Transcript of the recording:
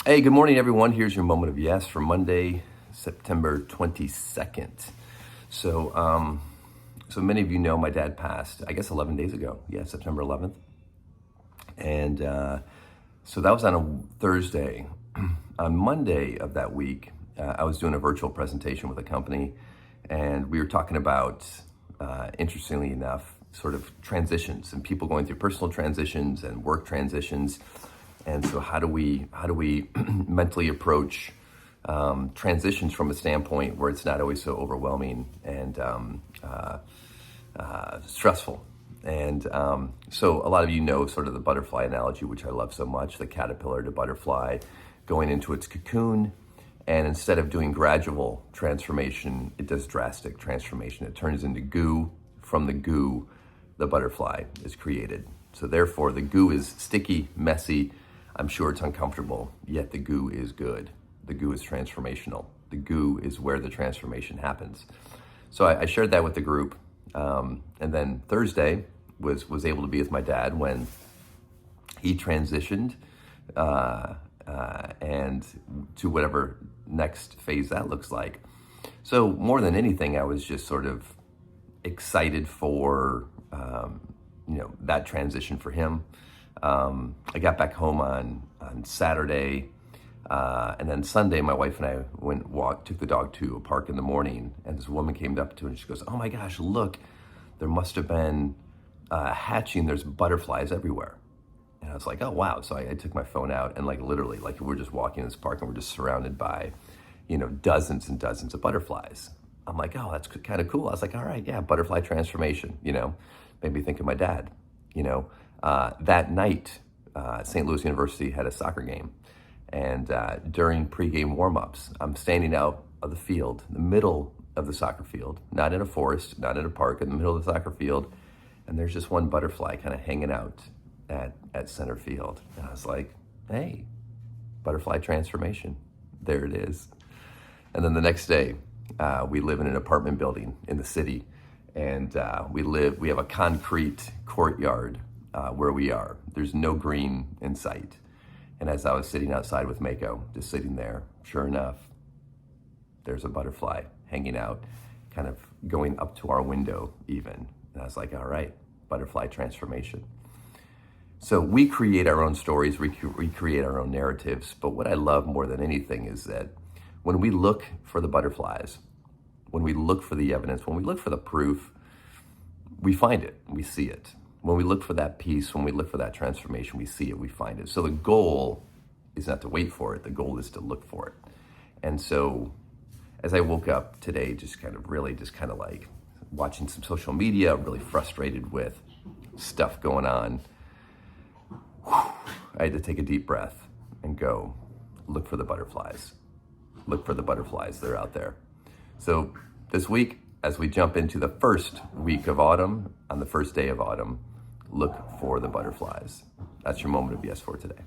Hey, good morning, everyone. Here's your moment of yes for Monday, September 22nd. So many of you know my dad passed, I guess, 11 days ago. Yeah, September 11th. And so that was on a Thursday. On Monday of that week, I was doing a virtual presentation with a company, and we were talking about, interestingly enough, sort of transitions and people going through personal transitions and work transitions. And so how do we mentally approach transitions from a standpoint where it's not always so overwhelming and stressful? And so a lot of you know sort of the butterfly analogy, which I love so much, the caterpillar to butterfly going into its cocoon. And instead of doing gradual transformation, it does drastic transformation. It turns into goo. From the goo, the butterfly is created. So therefore, the goo is sticky, messy. I'm sure it's uncomfortable, yet the goo is good. The goo is transformational. The goo is where the transformation happens. So I shared that with the group. And then Thursday was able to be with my dad when he transitioned and to whatever next phase that looks like. So more than anything, I was just sort of excited for that transition for him. I got back home on Saturday, and then Sunday, my wife and I took the dog to a park in the morning, and this woman came up to her and she goes, "Oh my gosh, look, there must have been hatching, there's butterflies everywhere." And I was like, "Oh wow." So I took my phone out and literally, we're just walking in this park and we're just surrounded by, dozens and dozens of butterflies. I'm like, "Oh, that's kind of cool." I was like, "All right, yeah, butterfly transformation," made me think of my dad. That night, St. Louis University had a soccer game. And during pregame warm-ups, I'm standing out of the field, in the middle of the soccer field, not in a forest, not in a park, in the middle of the soccer field. And there's just one butterfly kind of hanging out at center field. And I was like, hey, butterfly transformation. There it is. And then the next day, we live in an apartment building in the city. And we have a concrete courtyard where we are. There's no green in sight. And as I was sitting outside with Mako, just sitting there, sure enough, there's a butterfly hanging out, kind of going up to our window even. And I was like, all right, butterfly transformation. So we create our own stories, we create our own narratives. But what I love more than anything is that when we look for the butterflies, when we look for the evidence, when we look for the proof, we find it, we see it. When we look for that peace, when we look for that transformation, we see it, we find it. So the goal is not to wait for it. The goal is to look for it. And so as I woke up today, just kind of watching some social media, really frustrated with stuff going on, I had to take a deep breath and go, look for the butterflies. Look for the butterflies, they're out there. So this week, as we jump into the first week of autumn, on the first day of autumn, look for the butterflies. That's your moment of yes for today.